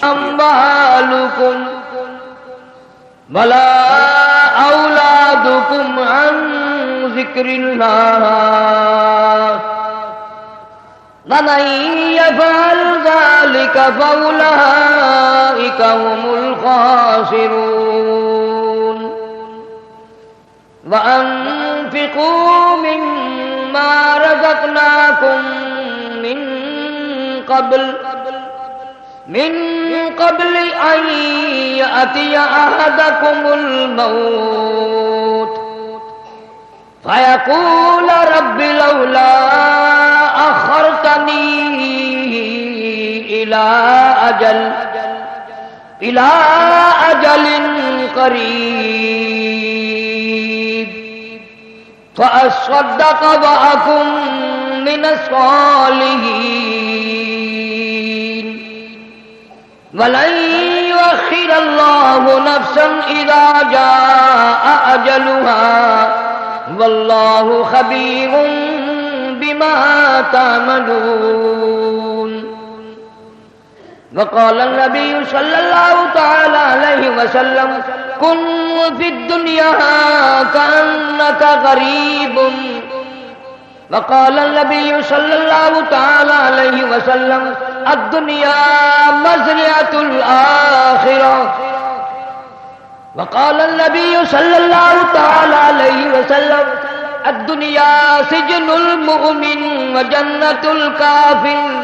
أموالكم ولا أولادكم عن ذكر الله ومن يفعل ذلك فأولئك هم الخاسرون وأنفقوا مما رزقناكم من قبل أن يأتي أحدكم الموت فيقول رب لولا أخرتني إلى أجل قريب فأصدق وأكن من الصالحين ولن يؤخر الله نفسا إذا جاء أجلها والله خبير بما تعملون وقال النبي صلى الله تعالى عليه وسلم كن في الدنيا كأنك غريب وقال النبي صلى الله تعالى عليه وسلم الدنيا مزرعة الآخرة وقال النبي صلى الله تعالى عليه وسلم الدنيا سجن المؤمن وجنة الكافر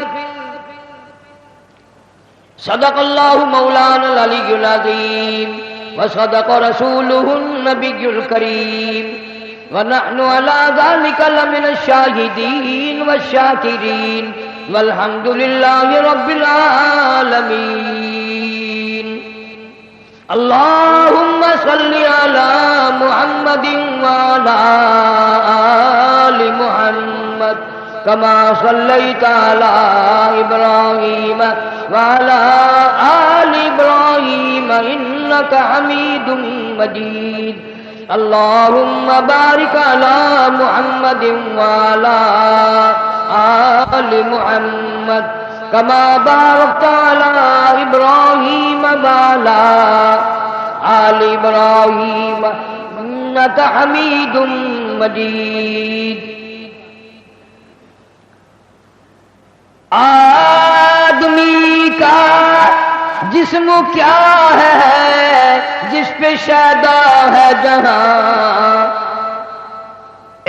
صدق الله مولانا العلي العظيم وصدق رسوله النبي الكريم ونحن على ذلك لمن الشاهدين والشاكرين والحمد لله رب العالمين اللهم صل على محمد وعلى آل محمد كما صليت على إبراهيم وعلى آل إبراهيم إنك حميد مجيد اللهم بارك على محمد وعلى آل محمد كما باركت على إبراهيم وعلى آل إبراهيم إنك حميد مجيد آدمی کا جسم کیا ہے جس پہ شیدا ہے جہاں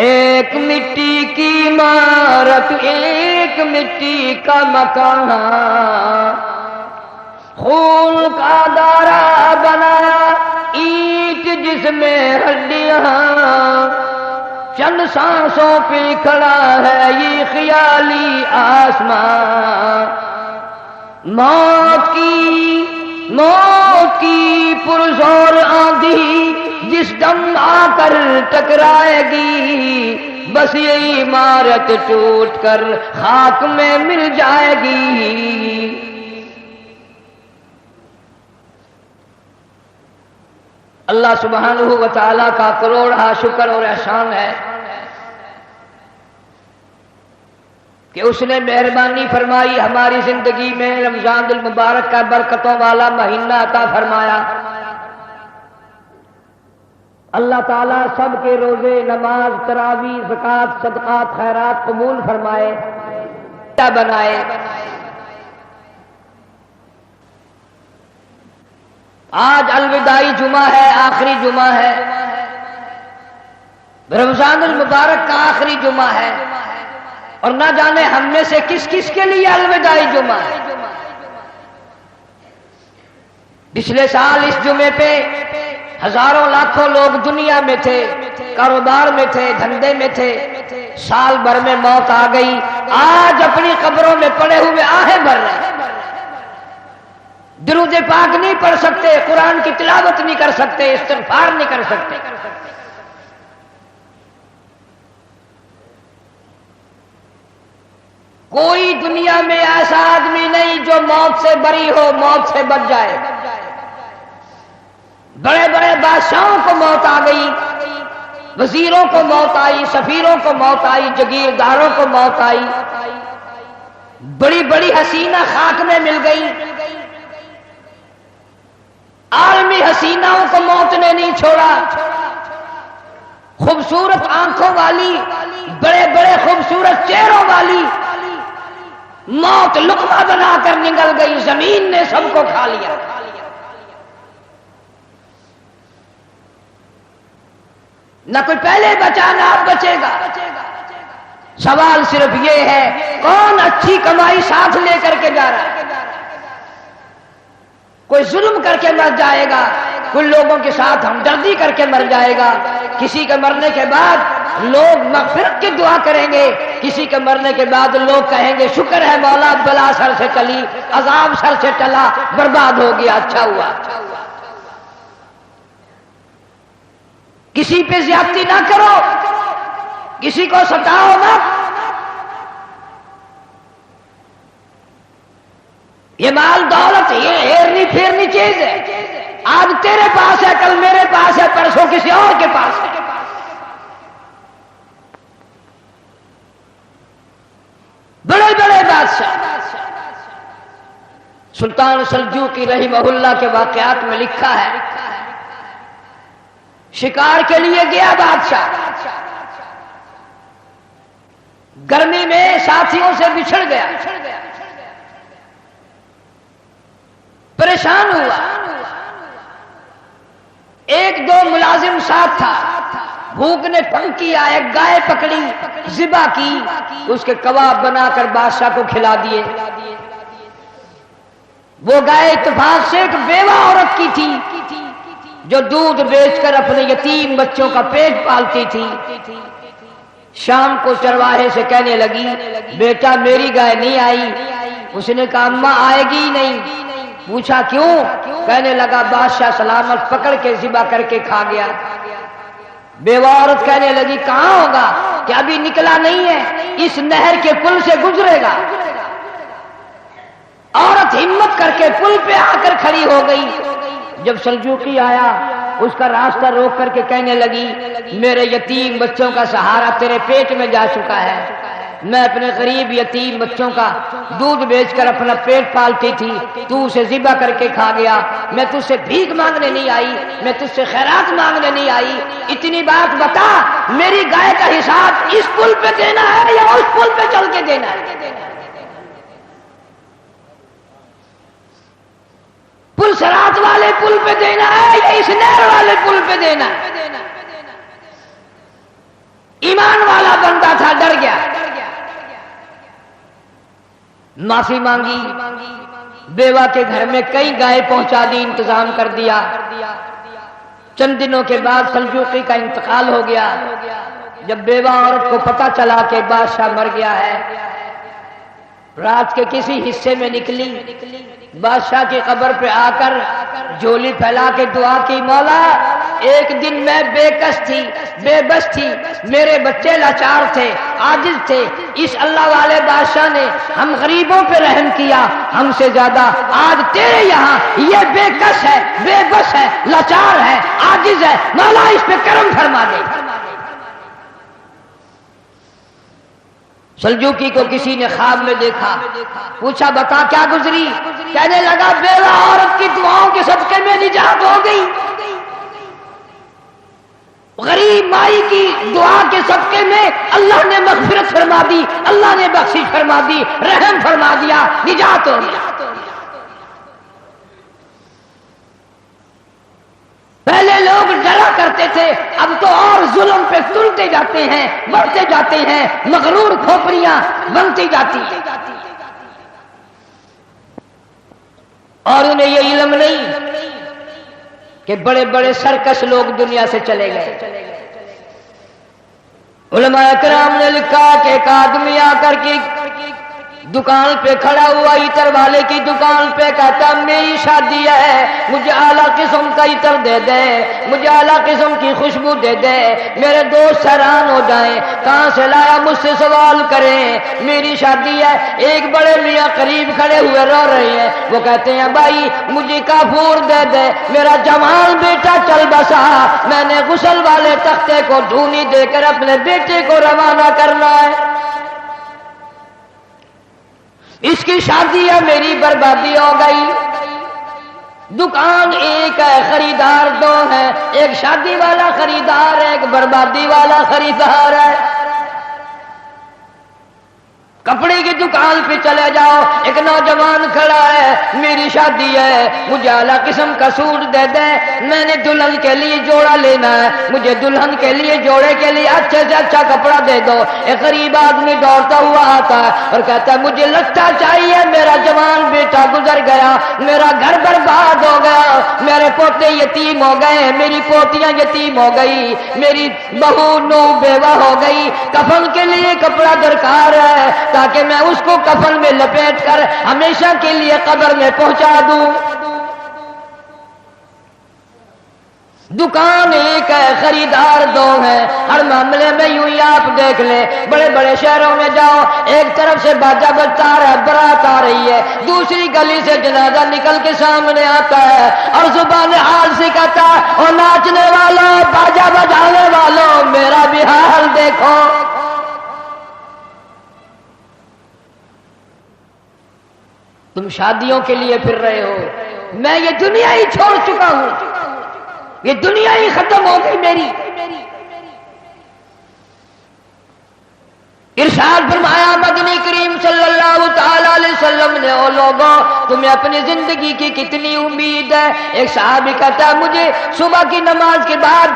ایک مٹی کی عمارت ایک مٹی کا مکان خون کا دارا بنایا اینٹ جس میں ہڈیاں چند سانسوں پہ کھڑا ہے یہ خیالی آسمان موت کی پرزور آندھی جس دم آ کر ٹکرائے گی بس یہ عمارت ٹوٹ کر خاک میں مل جائے گی اللہ سبحانہ و تعالیٰ کا کروڑا شکر اور احسان ہے کہ اس نے مہربانی فرمائی ہماری زندگی میں رمضان المبارک کا برکتوں والا مہینہ عطا فرمایا اللہ تعالیٰ سب کے روزے نماز تراویح زکوٰۃ صدقات خیرات قبول فرمائے بنائے آج الوداعی جمعہ ہے آخری جمعہ ہے رمضان المبارک کا آخری جمعہ ہے اور نہ جانے ہم میں سے کس کس کے لیے الوداعی جمعہ ہے پچھلے سال اس جمعے پہ ہزاروں لاکھوں لوگ دنیا میں تھے کاروبار میں تھے دھندے میں تھے سال بھر میں موت آ گئی آج اپنی قبروں میں پڑے ہوئے آہیں بھر رہے ہیں درود پاک نہیں پڑھ سکتے قرآن کی تلاوت نہیں کر سکتے استغفار نہیں کر سکتے کوئی دنیا میں ایسا آدمی نہیں جو موت سے بری ہو موت سے بچ جائے بڑے بڑے بادشاہوں کو موت آ گئی وزیروں کو موت آئی سفیروں کو موت آئی جگیرداروں کو موت آئی بڑی بڑی حسینہ خاک میں مل گئی حسیناؤں کو موت نے نہیں چھوڑا، خوبصورت آنکھوں والی، بڑے بڑے خوبصورت چہروں والی موت لقمہ بنا کر نگل گئی، زمین نے سب کو کھا لیا۔ نہ کوئی پہلے بچا نہ اب بچے گا۔ سوال صرف یہ ہے کون اچھی کمائی ساتھ لے کر کے جا رہا ہے؟ کوئی ظلم کر کے مر جائے گا، کوئی لوگوں کے ساتھ ہمدردی کر کے مر جائے گا، کسی کے مرنے کے بعد لوگ مغفرت کی دعا کریں گے، کسی کے مرنے کے بعد لوگ کہیں گے شکر ہے مولا بلا سر سے چلی، عذاب سر سے ٹلا، برباد ہو گیا، اچھا ہوا۔ کسی پہ زیادتی نہ کرو، کسی کو ستاؤ مت۔ یہ مال دولت یہ ہیرنی پھیرنی چیز ہے، آج تیرے پاس ہے کل میرے پاس ہے پرسوں کسی اور کے پاس ہے۔ بڑے بڑے بادشاہ سلطان سلجوقی رحمہ اللہ کے واقعات میں لکھا ہے، شکار کے لیے گیا بادشاہ، گرمی میں ساتھیوں سے بچھڑ گیا، پریشان ہوا، ایک دو ملازم ساتھ تھا، بھوک نے تنگ کیا، ایک گائے پکڑی، ذبح کی، اس کے کباب بنا کر بادشاہ کو کھلا دیے۔ وہ گائے اتفاق سے ایک بیوہ عورت کی تھی جو دودھ بیچ کر اپنے یتیم بچوں کا پیٹ پالتی تھی۔ شام کو چرواہے سے کہنے لگی بیٹا میری گائے نہیں آئی، اس نے کہا اماں آئے گی نہیں، پوچھا کیوں؟ کہنے لگا بادشاہ سلامت پکڑ کے ذبح کر کے کھا گیا۔ بیوہ عورت کہنے لگی کہاں ہوگا کہ ابھی نکلا نہیں ہے، اس نہر کے پل سے گزرے گا۔ عورت ہمت کر کے پل پہ آ کر کھڑی ہو گئی۔ جب سلجوقی آیا اس کا راستہ روک کر کے کہنے لگی میرے یتیم بچوں کا سہارا تیرے پیٹ میں جا چکا ہے، میں اپنے غریب یتیم بچوں کا دودھ بیچ کر اپنا پیٹ پالتی تھی، تو اسے ذبح کر کے کھا گیا، میں تجھ سے بھیک مانگنے نہیں آئی، میں تجھ سے خیرات مانگنے نہیں آئی، اتنی بات بتا میری گائے کا حساب اس پل پہ دینا ہے یا اس پل پہ چل کے دینا ہے؟ پل سرات والے پل پہ دینا ہے یا اس نہر والے پل پہ دینا ہے؟ ایمان والا بندہ تھا، ڈر گیا، معافی مانگی، بیوہ کے گھر میں کئی گائے پہنچا دی، انتظام کر دیا۔ چند دنوں کے بعد سلجوقی کا انتقال ہو گیا۔ جب بیوہ عورت کو پتہ چلا کہ بادشاہ مر گیا ہے، رات کے کسی حصے میں نکلی، بادشاہ کی قبر پہ آ کر جھولی پھیلا کے دعا کی مولا ایک دن میں بے کس تھی، بے بس تھی، میرے بچے لاچار تھے، عاجز تھے، اس اللہ والے بادشاہ نے ہم غریبوں پہ رحم کیا ہم سے زیادہ، آج تیرے یہاں یہ بے کس ہے، بے بس ہے، لاچار ہے، عاجز ہے، مولا اس پہ کرم فرما دے۔ سلجوقی کو کسی نے خواب میں دیکھا، پوچھا بتا کیا گزری؟ کہنے لگا بیوہ عورت کی دعاؤں کے صدقے میں نجات ہو گئی، غریب مائی کی دعا کے صدقے میں اللہ نے مغفرت فرما دی، اللہ نے بخشش فرما دی، رحم فرما دیا، نجات ہو گیا۔ پہلے لوگ ڈرا کرتے تھے، اب تو اور ظلم پہ تلتے جاتے ہیں، بڑھتے جاتے ہیں، مغرور کھوپڑیاں بنتی جاتی ہیں، اور انہیں یہ علم نہیں کہ بڑے بڑے سرکش لوگ دنیا سے چلے گئے۔ علماء کرام نے لکھا کہ ایک آدمی آ کر کے دکان پہ کھڑا ہوا، عطر والے کی دکان پہ، کہتا میری شادی ہے، مجھے اعلیٰ قسم کا عطر دے دے، مجھے اعلیٰ قسم کی خوشبو دے دے، میرے دوست حیران ہو جائیں، کہاں سے لایا مجھ سے سوال کریں، میری شادی ہے۔ ایک بڑے میاں قریب کھڑے ہوئے رو رہے ہیں، وہ کہتے ہیں بھائی مجھے کافور دے دے، میرا جوان بیٹا چل بسا، میں نے غسل والے تختے کو ڈھونی دے کر اپنے بیٹے کو روانہ کرنا ہے، اس کی شادی ہے، میری بربادی ہو گئی۔ دکان ایک ہے، خریدار دو ہیں، ایک شادی والا خریدار ہے، ایک بربادی والا خریدار ہے۔ کپڑے کی دکان پہ چلے جاؤ، ایک نوجوان کھڑا ہے، میری شادی ہے، مجھے اعلیٰ قسم کا سوٹ دے دے، میں نے دلہن کے لیے جوڑا لینا ہے، مجھے دلہن کے لیے جوڑے کے لیے اچھے سے اچھا کپڑا دے دو۔ ایک غریب آدمی دوڑتا ہوا آتا ہے اور کہتا ہے مجھے لٹا چاہیے، میرا جوان بیٹا گزر گیا، میرا گھر برباد ہو گیا، میرے پوتے یتیم ہو گئے، میری پوتیاں یتیم ہو گئی، میری بہو نو بیوہ ہو گئی، کفن کے لیے کپڑا درکار ہے تاکہ میں اس کو کفن میں لپیٹ کر ہمیشہ کے لیے قبر میں پہنچا دوں۔ دکان ایک ہے، خریدار دو ہیں، ہر معاملے میں یوں ہی آپ دیکھ لیں، بڑے بڑے شہروں میں جاؤ، ایک طرف سے باجا بجتا آ رہا ہے، بارات آ رہی ہے، دوسری گلی سے جنازہ نکل کے سامنے آتا ہے اور زبان حال سے کہتا ہے اور ناچنے والوں، باجا بجانے والوں، میرا بھی حال دیکھو۔ تم شادیوں کے لیے پھر رہے ہو، میں یہ دنیا ہی چھوڑ چکا ہوں، یہ دنیا ہی ختم ہو گئی میری۔ ارشاد فرمایا مدنی کریم صلی اللہ تعالی علیہ وسلم نے، او لوگوں تمہیں اپنی زندگی کی کتنی امید ہے؟ ایک صحابی کہتا ہے مجھے صبح کی نماز کے بعد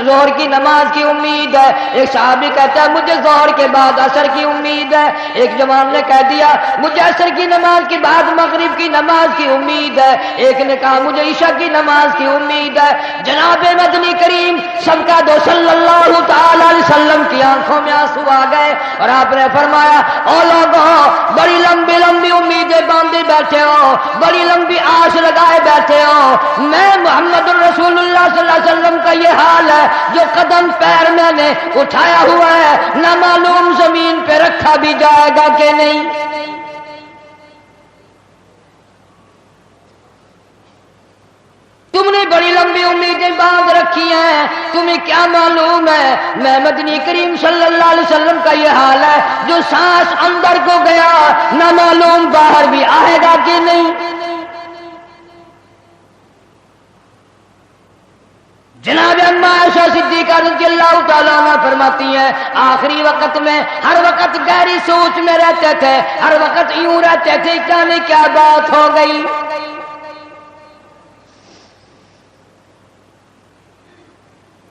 ظہر کی نماز کی امید ہے، ایک صحابی کہتا ہے مجھے ظہر کے بعد عصر کی امید ہے، ایک جوان نے کہہ دیا مجھے عصر کی نماز کے بعد مغرب کی نماز کی امید ہے، ایک نے کہا مجھے عشاء کی نماز کی امید ہے۔ جناب مدنی کریم سب کا دو صلی اللہ تعالی علیہ وسلم کی آنکھوں میں آنسو آ گئے اور آپ نے فرمایا او لوگوں بڑی لمبی لمبی امیدیں باندھے بیٹھے ہو، بڑی لمبی آس لگائے بیٹھے ہو، میں محمد الرسول اللہ صلی اللہ علیہ وسلم کا یہ حال ہے، جو قدم پیر میں نے اٹھایا ہوا ہے نہ معلوم زمین پہ رکھا بھی جائے گا کہ نہیں۔ تم نے بڑی لمبی امیدیں باندھ رکھی ہیں، تمہیں کیا معلوم ہے میں مدنی کریم صلی اللہ علیہ وسلم کا یہ حال ہے، جو سانس اندر کو گیا نہ معلوم باہر بھی آئے گا کہ نہیں۔ جناب اما عائشہ صدیقہ رضی اللہ تعالیٰ عنہ فرماتی ہیں آخری وقت میں ہر وقت گہری سوچ میں رہتے تھے، ہر وقت یوں رہتے تھے جانے کیا بات ہو گئی۔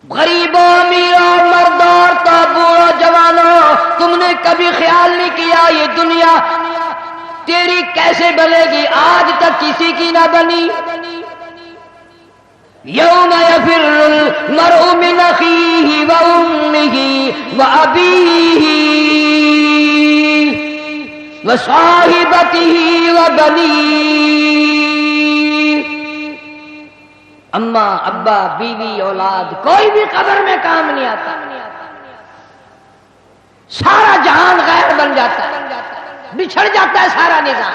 غریبوں امیروں مردوں عورتوں بوڑھوں جوانوں، تم نے کبھی خیال نہیں کیا یہ دنیا تیری کیسے بنے گی؟ آج تک کسی کی نہ بنی۔ یوم یفر المرء من اخیہ وامہ وابیہ وصاحبتہ وبنیہ۔ اماں ابا بیوی اولاد کوئی بھی قبر میں کام نہیں آتا، سارا جہان غیر بن جاتا ہے، بچھڑ جاتا ہے سارا نظام۔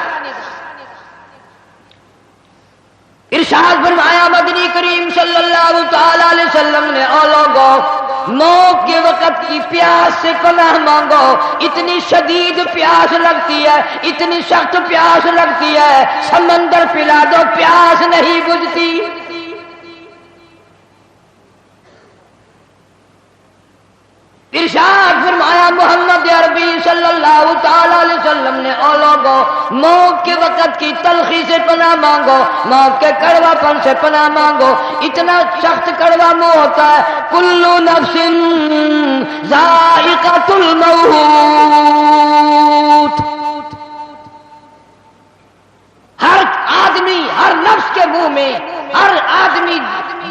ارشاد فرمایا مدنی کریم صلی اللہ تعالی علیہ وسلم نے او لوگوں موت کے وقت کی پیاس سے پناہ مانگو، اتنی شدید پیاس لگتی ہے، اتنی سخت پیاس لگتی ہے، سمندر پلا دو پیاس نہیں بجھتی۔ ارشاد فرمایا محمد عربی صلی اللہ تعالی علیہ وسلم نے او لوگوں موت کے وقت کی تلخی سے پناہ مانگو، موت کے کڑوا پن سے پناہ مانگو، اتنا سخت کڑوا منہ ہوتا ہے۔ کل نفس ذائقۃ الموت، ہر آدمی ہر نفس کے منہ میں، ہر آدمی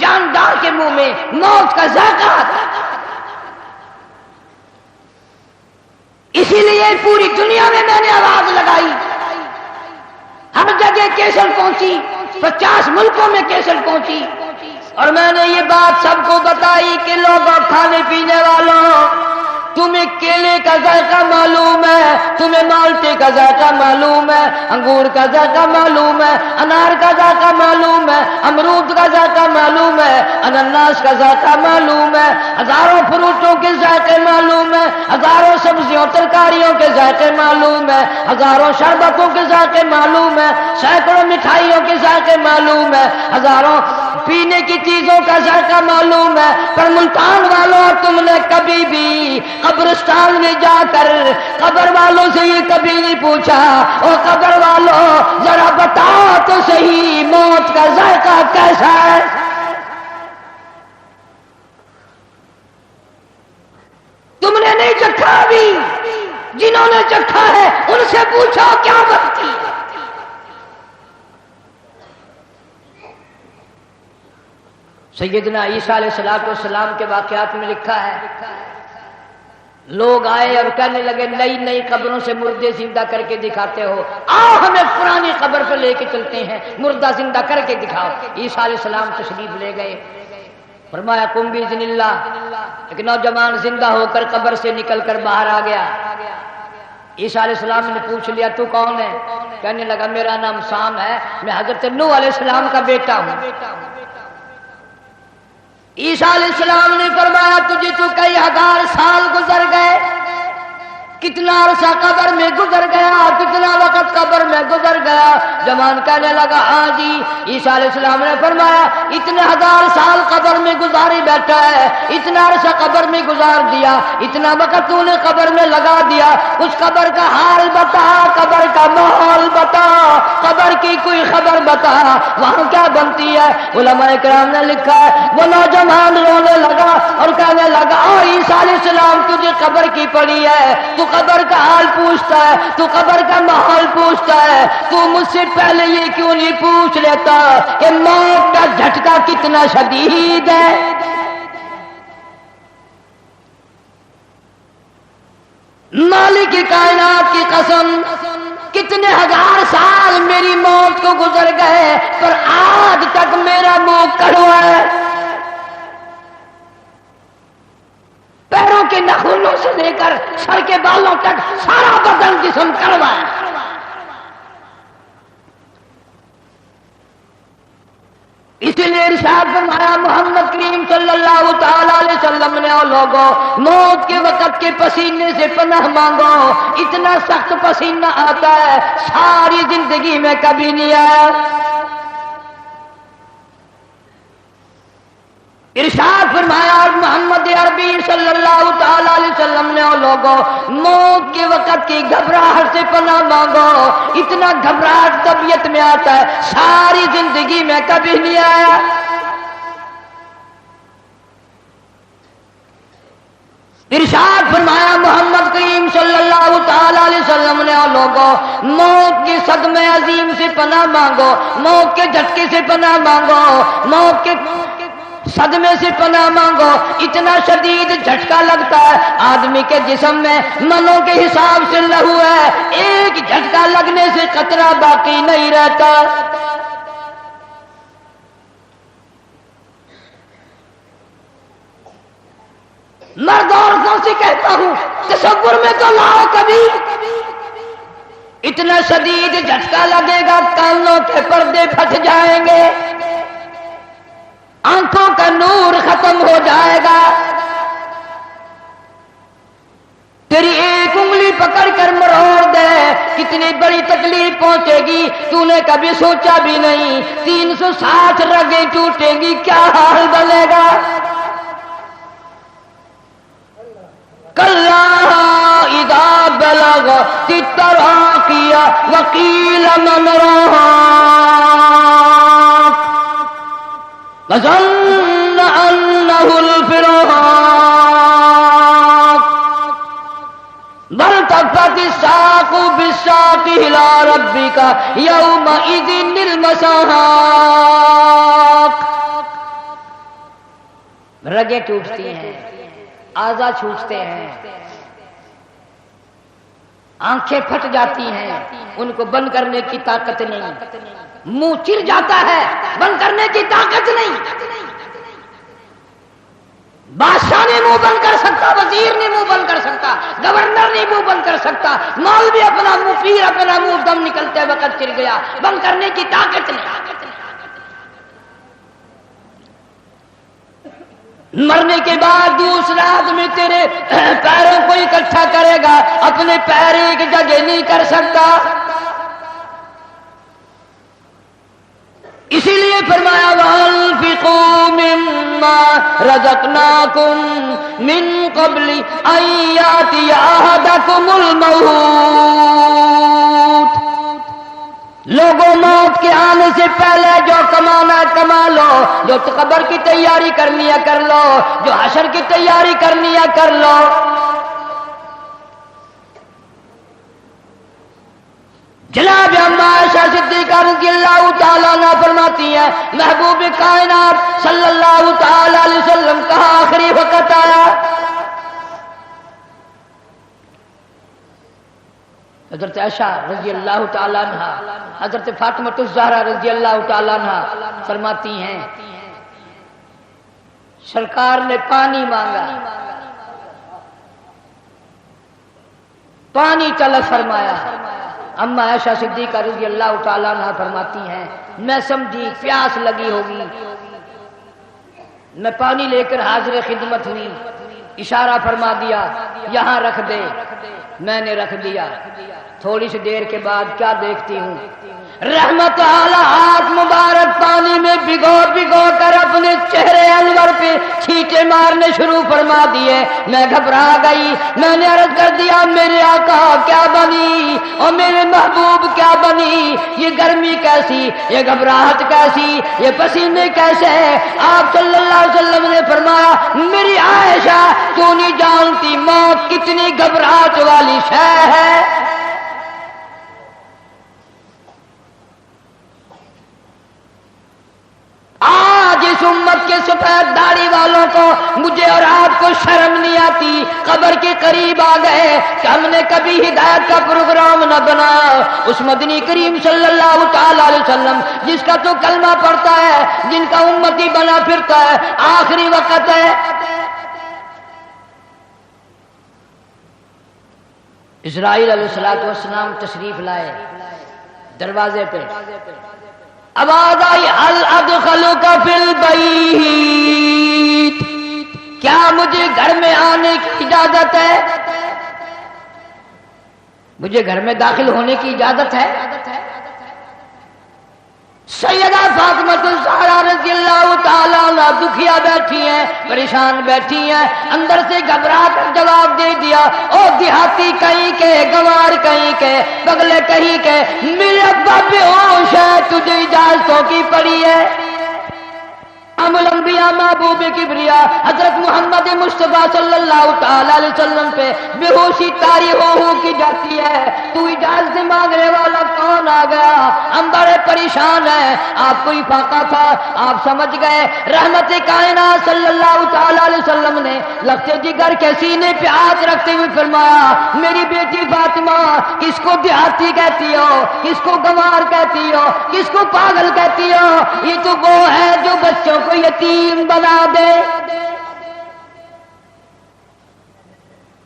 جاندار کے منہ میں موت کا ذائقہ آتا ہے۔ اسی لیے پوری دنیا میں نے آواز لگائی، ہر جگہ کیسٹ پہنچی، 50 ملکوں میں کیسٹ پہنچی، اور میں نے یہ بات سب کو بتائی کہ لوگوں کھانے پینے والوں تمہیں کیلے کا ذائقہ معلوم ہے، تمہیں مالٹے کا ذائقہ معلوم ہے، انگور کا ذائقہ معلوم ہے، انار کا ذائقہ معلوم ہے، امرود کا ذائقہ معلوم ہے، انناس کا ذائقہ معلوم ہے، ہزاروں فروٹوں کے ذائقے معلوم ہے، ہزاروں سبزیوں ترکاریوں کے ذائقے معلوم ہے، ہزاروں شربتوں کے ذائقے معلوم ہے، سینکڑوں مٹھائیوں کے ذائقے ذائقے معلوم ہے، ہزاروں پینے کی چیزوں کا ذائقہ معلوم ہے، پر ملتان والوں تم نے کبھی بھی قبرستان میں جا کر قبر والوں سے یہ کبھی نہیں پوچھا، اور قبر والوں ذرا بتاؤ تو صحیح موت کا ذائقہ کیسا ہے؟ تم نے نہیں چکھا ابھی، جنہوں نے چکھا ہے ان سے پوچھو کیا بنتی ہے۔ سیدنا عیسیٰ علیہ السلام کے واقعات میں لکھا ہے، لوگ آئے اور کہنے لگے نئی نئی قبروں سے مردے زندہ کر کے دکھاتے ہو، آؤ ہمیں پرانی قبر پہ لے کے چلتے ہیں، مردہ زندہ کر کے دکھاؤ۔ عیسیٰ علیہ السلام تشریف لے گئے، فرمایا قم بإذن اللہ۔ ایک نوجوان زندہ ہو کر قبر سے نکل کر باہر آ گیا۔ عیسیٰ علیہ السلام نے پوچھ لیا تو کون ہے؟ کہنے لگا میرا نام سام ہے، میں حضرت نوح علیہ السلام کا بیٹا ہوں۔ عیسیٰ علیہ السلام نے فرمایا تجھے تو کئی ہزار سال گزر گئے، کتنا عرصہ قبر میں گزر گیا، کتنا وقت قبر میں گزر گیا؟ جوان کہنے لگا ہاں جی۔ عیسیٰ علیہ السلام نے فرمایا اتنے ہزار سال قبر میں گزاری بیٹھا ہے، اتنا عرصہ قبر میں گزار دیا، اتنا وقت تو نے قبر میں لگا دیا، اس قبر کا حال بتا، قبر کا ماحول بتا، قبر کی کوئی خبر بتا، وہاں کیا بنتی ہے؟ علماء کرام نے لکھا ہے وہ نوجوان رونے لگا اور کہنے لگا عیسیٰ علیہ السلام تجھے قبر کی پڑی ہے، تو قبر کا حال پوچھتا ہے، تو قبر کا ماحول پوچھتا ہے، تو مجھ سے پہلے یہ کیوں نہیں پوچھ لیتا کہ موت کا جھٹکا کتنا شدید ہے؟ مالک کائنات کی قسم کتنے ہزار سال میری موت کو گزر گئے پر آج تک میرا منہ کڑوا ہے، پیروں کے ناخنوں سے لے کر سر کے بالوں تک سارا بدن جسم کڑوا ہے۔ اس لیے ارشاد فرمایا محمد کریم صلی اللہ تعالی علیہ وسلم نے لوگوں موت کے وقت کے پسینے سے پناہ مانگو، اتنا سخت پسینہ آتا ہے ساری زندگی میں کبھی نہیں آیا۔ ارشاد فرمایا محمد عربی صلی اللہ تعالی علیہ وسلم نے لوگوں موت کے وقت کی گھبراہٹ سے پناہ مانگو، اتنا گھبراہٹ طبیعت میں آتا ہے ساری زندگی میں کبھی نہیں آیا۔ ارشاد فرمایا محمد کریم صلی اللہ تعالی علیہ وسلم نے لوگوں موت کے صدمے عظیم سے پناہ مانگو، موت کے جھٹکے سے پناہ مانگو، موت کے صدمے سے پناہ مانگو، اتنا شدید جھٹکا لگتا ہے آدمی کے جسم میں منوں کے حساب سے لہو ہے، ایک جھٹکا لگنے سے قطرہ باقی نہیں رہتا۔ مرد عورتوں سے کہتا ہوں تصور میں تو لاؤ کبھی، اتنا شدید جھٹکا لگے گا کانوں کے پردے پھٹ جائیں گے، آنکھوں کا نور ختم ہو جائے گا، تیری ایک انگلی پکڑ کر مروڑ دے کتنی بڑی تکلیف پہنچے گی تو نے کبھی سوچا بھی نہیں، 360 رگیں ٹوٹیں گی کیا حال بنے گا۔ کلا اذا بلغت التراقی وقیل من راق وظن انه الفراق والتفت الساق بالساق الى ربك يومئذ المساق۔ رگیں ٹوٹتی ہیں، اعضاء چھوٹتے ہیں، آنکھیں پھٹ جاتی ہیں، ان کو بند کرنے کی طاقت نہیں، منہ چر جاتا ہے بند کرنے کی طاقت نہیں۔ بادشاہ نے منہ بند کر سکتا، وزیر نے منہ بند کر سکتا، گورنر نے منہ بند کر سکتا، مولوی اپنا منہ، پیر اپنا منہ، دم نکلتے وقت چر گیا، بند کرنے کی طاقت نہیں۔ مرنے کے بعد دوسرا آدمی تیرے پیروں کو اکٹھا کرے گا، اپنے پیر ایک جگہ نہیں کر سکتا۔ مما رزقناکم من قبل ان یاتی احدکم الموت۔ لوگوں موت کے آنے سے پہلے جو کمانا ہے کما لو، جو قبر کی تیاری کرنی ہے کر لو، جو حشر کی تیاری کرنی ہے کر لو۔ جناب اما عائشہ صدیقہ رضی اللہ تعالیٰ عنہ فرماتی ہیں محبوب کائنات صلی اللہ تعالی علیہ وسلم کا آخری وقت آیا، حضرت عائشہ رضی اللہ تعالیٰ عنہ حضرت فاطمہ الزہرا رضی اللہ تعالیٰ عنہ فرماتی ہیں سرکار نے پانی مانگا، پانی طلب فرمایا۔ اما عائشہ صدیقہ رضی اللہ تعالیٰ عنہ فرماتی ہیں میں سمجھی پیاس لگی ہوگی، میں پانی لے کر حاضر خدمت ہوئی، اشارہ فرما دیا یہاں رکھ دے، میں نے رکھ دیا۔ تھوڑی سی دیر کے بعد کیا دیکھتی ہوں، رحمت اعلی ہاتھ مبارک پانی میں بھگو بھگو کر اپنے چہرے انور پہ چھینٹے مارنے شروع فرما دیے۔ میں گھبرا گئی، میں نے عرض کر دیا میرے آقا کیا بنی اور میرے محبوب کیا بنی، یہ گرمی کیسی، یہ گھبراہٹ کیسی، یہ پسینے کیسے؟ آپ صلی اللہ علیہ وسلم نے فرمایا میری عائشہ تو نہیں جانتی موت کتنی گھبراہٹ والی شے ہے۔ آج اس امت کے سفید داڑھی والوں کو مجھے اور آپ کو شرم نہیں آتی، قبر کے قریب آ گئے کہ ہم نے کبھی ہدایت کا پروگرام نہ بنایا۔ اس مدنی کریم صلی اللہ تعالی علیہ وسلم جس کا تو کلمہ پڑھتا ہے، جن کا امتی بنا پھرتا ہے، آخری وقت ہے۔ اسرائیل علیہ السلام تشریف لائے، دروازے پہ آواز آئی هل ادخلک فی البیت، کیا مجھے گھر میں آنے کی اجازت ہے؟ مجھے گھر میں داخل ہونے کی اجازت ہے؟ سیدہ فاطمہ الزہرا رضی اللہ تعالیٰ عنہ دکھیا بیٹھی ہیں، پریشان بیٹھی ہیں، اندر سے گھبرا کر جواب دے دیا او دیہاتی کہیں کے، گنوار کہیں کے، بگلے کہیں کے، میرے ابا بے ہوش ہے، تجھے اجازتوں کی پڑی ہے۔ ام الانبیاء محبوب کبریا حضرت محمد مصطفیٰ صلی اللہ تعالی علیہ وسلم پہ بے ہوشی طاری ہو کی جاتی ہے، تو اجازت مانگنے والا کون آ گیا؟ ہم بڑے پریشان ہیں، آپ کو فاقہ تھا، آپ سمجھ گئے۔ رحمت کائنات صلی اللہ تعالی علیہ وسلم نے لخت جگر کے سینے پہ ہاتھ رکھتے ہوئے فرمایا میری بیٹی فاطمہ کس کو دیہاتی کہتی ہو، کس کو گنوار کہتی ہو، کس کو پاگل کہتی ہو؟ یہ تو وہ ہے جو بچوں کو یتیم بنا دے،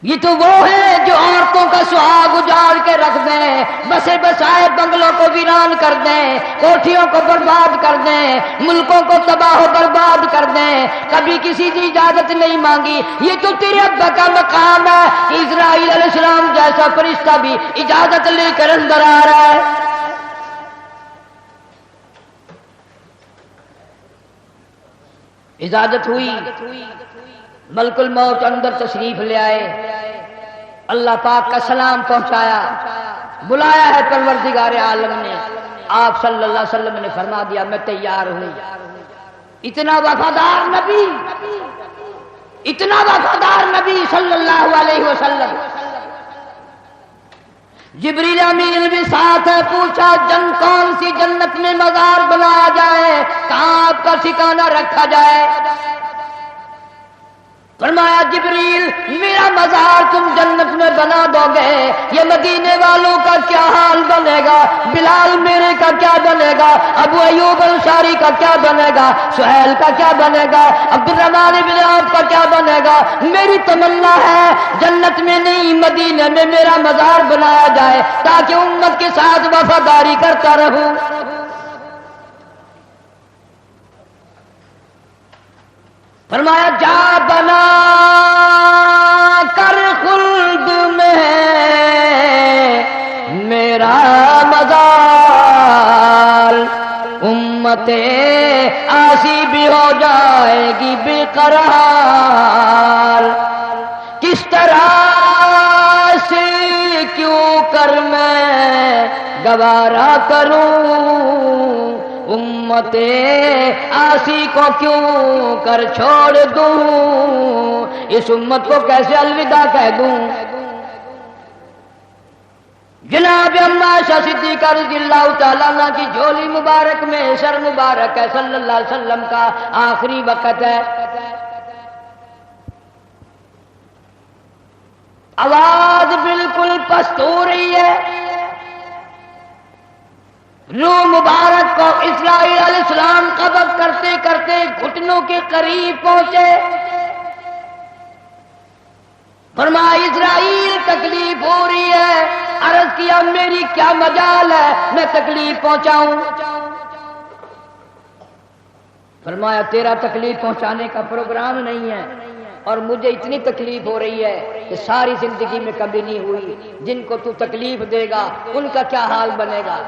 یہ تو وہ ہے جو عورتوں کا سہاگ اجاڑ کے رکھ دیں، بسے بسائے بنگلوں کو ویران کر دیں، کوٹھیوں کو برباد کر دیں، ملکوں کو تباہ و برباد کر دیں، کبھی کسی کی اجازت نہیں مانگی۔ یہ تو تیرے ابا کا مقام ہے کہ اسرائیل علیہ السلام جیسا فرشتہ بھی اجازت لے کر اندر آ رہا ہے۔ اجازت ہوئی، ملک الموت اندر تشریف لے آئے، اللہ پاک کا سلام پہنچایا، بلایا ہے پروردگار عالم نے۔ آپ صلی اللہ علیہ وسلم نے فرما دیا میں تیار ہوں۔ اتنا وفادار نبی، اتنا وفادار نبی صلی اللہ علیہ وسلم۔ جبریل امین بھی ساتھ ہے، پوچھا کون سی جنت میں مزار بنایا جائے، کہاں آپ کا ٹھکانہ رکھا جائے؟ فرمایا جبریل میرا مزار تم جنت میں بنا دو گے، یہ مدینے والوں کا کیا حال بنے گا؟ بلال میرے کا کیا بنے گا؟ ابو ایوب انصاری کا کیا بنے گا؟ سہیل کا کیا بنے گا؟ عبد الرحمن بن عوف کا کیا بنے گا؟ میری تمنا ہے جنت میں نہیں مدینے میں میرا مزار بنایا جائے تاکہ امت کے ساتھ وفاداری کرتا رہوں۔ فرمایا جا بنا کر خلد میں میرا مزار، امت آسی بھی ہو جائے گی بے قرار. کس طرح سے کیوں کر میں گوارا کروں امت آسی کو کیوں کر چھوڑ دوں, اس امت کو کیسے الوداع کہہ دوں. جناب عائشہ صدیقہ رضی اللہ تعالیٰ عنہ کی جھولی مبارک میں سر مبارک ہے, صلی اللہ علیہ وسلم کا آخری وقت ہے. آواز بالکل پست ہو رہی ہے. روح مبارک کو اسرائیل علیہ السلام قبض کرتے کرتے گھٹنوں کے قریب پہنچے. فرمایا اسرائیل تکلیف ہو رہی ہے. عرض کیا میری کیا مجال ہے میں تکلیف پہنچاؤں. فرمایا تیرا تکلیف پہنچانے کا پروگرام نہیں ہے, اور مجھے اتنی تکلیف ہو رہی ہے کہ ساری زندگی میں کبھی نہیں ہوئی. جن کو تو تکلیف دے گا ان کا کیا حال بنے گا.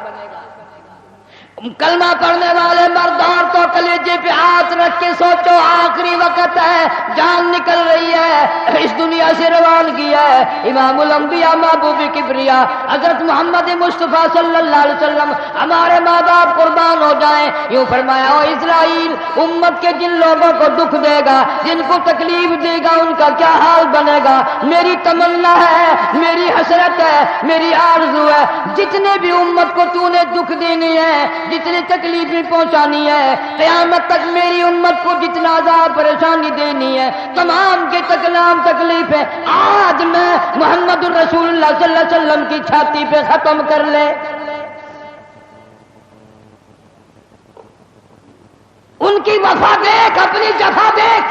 کلمہ پڑھنے والے مرد اور تو کلیجے پہ ہاتھ رکھ کے سوچو, آخری وقت ہے, جان نکل رہی ہے, اس دنیا سے روانگی ہے. امام الانبیاء محبوب کبریا حضرت محمد مصطفیٰ صلی اللہ علیہ وسلم ہمارے ماں باپ قربان ہو جائیں. یوں فرمایا او اسرائیل, امت کے جن لوگوں کو دکھ دے گا, جن کو تکلیف دے گا, ان کا کیا حال بنے گا. میری تمنا ہے, میری حسرت ہے, میری آرزو ہے, جتنے بھی امت کو تو نے دکھ دینی ہے, جتنی تکلیفیں پہنچانی ہے, قیامت تک میری امت کو جتنا عذاب پریشانی دینی ہے, تمام کے تکلام تکلیفیں آج میں محمد الرسول اللہ صلی اللہ علیہ وسلم کی چھاتی پہ ختم کر لے. ان کی وفا دیکھ, اپنی جفا دیکھ,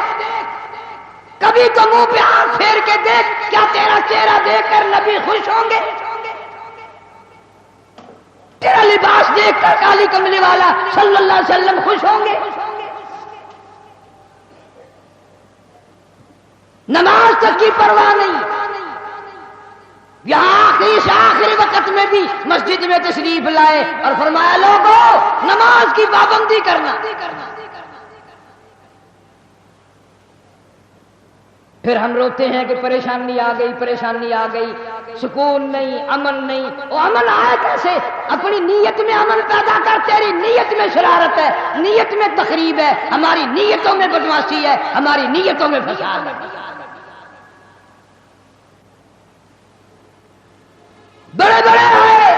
کبھی تو منہ پہ آنکھ پھیر کے دیکھ, کیا تیرا چہرہ دیکھ کر نبی خوش ہوں گے؟ تیرا لباس دیکھ کر کالی کملی والا صلی اللہ علیہ وسلم خوش ہوں گے؟ نماز تک کی پرواہ نہیں. یہاں آخری وقت میں بھی مسجد میں تشریف لائے اور فرمایا لوگوں نماز کی پابندی کرنا. پھر ہم روتے ہیں کہ پریشانی آ گئی, پریشانی آ گئی, سکون نہیں, امن نہیں. وہ امن آیا کیسے؟ اپنی نیت میں امن پیدا کر. تیری نیت میں شرارت ہے, نیت میں تخریب ہے, ہماری نیتوں میں بدمعاشی ہے, ہماری نیتوں میں فساد ہے. بڑے بڑے ہیں,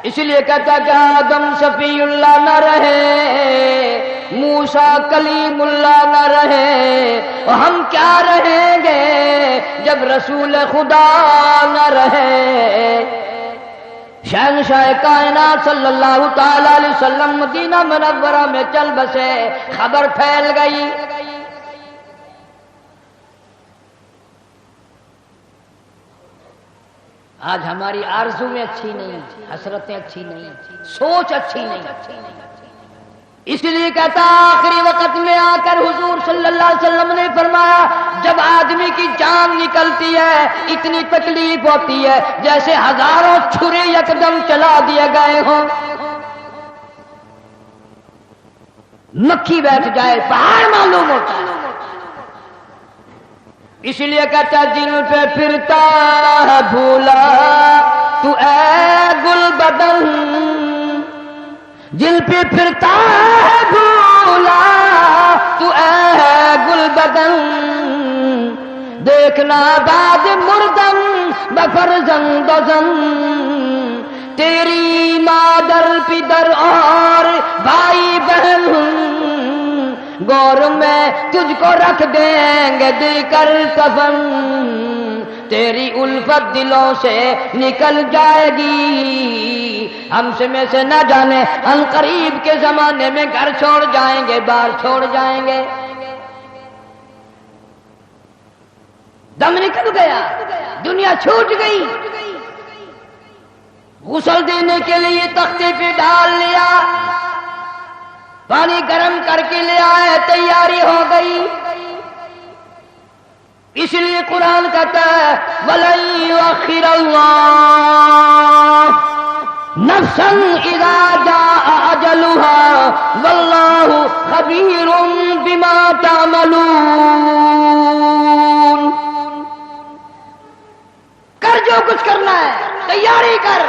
اس لیے کہتا کہ آدم صفی اللہ نہ رہے, موسیٰ کلیم اللہ نہ رہے, اور ہم کیا رہیں گے جب رسول خدا نہ رہے. شہنشاہ کائنات صلی اللہ تعالی علیہ وسلم مدینہ منورہ میں چل بسے, خبر پھیل گئی. آج ہماری آرزویں اچھی نہیں, حسرتیں اچھی نہیں, سوچ اچھی نہیں. اس لیے کہتا آخری وقت میں آ کر حضور صلی اللہ علیہ وسلم نے فرمایا جب آدمی کی جان نکلتی ہے اتنی تکلیف ہوتی ہے جیسے ہزاروں چھرے یکدم چلا دیے گئے ہوں, مکھی بیٹھ جائے پہاڑ معلوم ہوتا ہے. اس لیے کہتا جن پہ پھرتا ہے بھولا تو اے گل بدن, جن پہ پھرتا ہے بھولا تو اے گل بدن, دیکھنا بعد مردم بفرزند و زن, تیری مادر پدر اور بھائی بہن گور میں تجھ کو رکھ دیں گے دل کر کفن, تیری الفت دلوں سے نکل جائے گی, ہم سے نہ جانے ان قریب کے زمانے میں گھر چھوڑ جائیں گے, بار چھوڑ جائیں گے. دم نکل گیا, دنیا چھوٹ گئی. غسل دینے کے لیے تختے پہ ڈال لیا, پانی گرم کر کے لے آئے, تیاری ہو گئی. اس لیے قرآن کہتا ہے وَلَن يُؤَخِّرَ اللَّهُ نفسا اذا جاء اجلها واللہ خبیر بما تعملون. کر جو کچھ کرنا ہے، تیاری کر.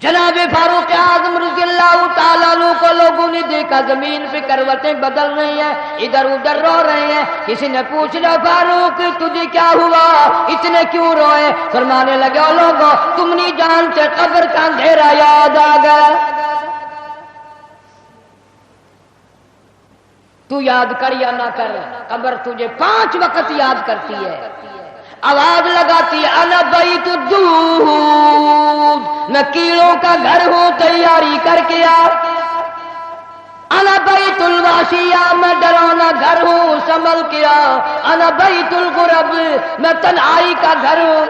جناب فاروق اعظم رضی اللہ تعالیٰ عنہ کو لوگوں نے دیکھا زمین پہ کروٹیں بدل رہی ہیں، ادھر ادھر رو رہے ہیں. کسی نے پوچھ لیا فاروق تجھے کیا ہوا، اتنے کیوں روئے؟ فرمانے لگے او لوگوں تم نہیں جانتے قبر کا اندھیرا یاد آ گیا. تو یاد کر یا نہ کر، قبر تجھے 5 وقت یاد کرتی ہے. آواز لگاتی ہے انا بیت الدود، میں کیڑوں کا گھر ہوں تیاری کر کے آ. انا بیت الواشیہ، میں ڈرانا گھر ہوں سنبھل کے آ. انا بیت الغرب، میں تنہائی کا گھر ہوں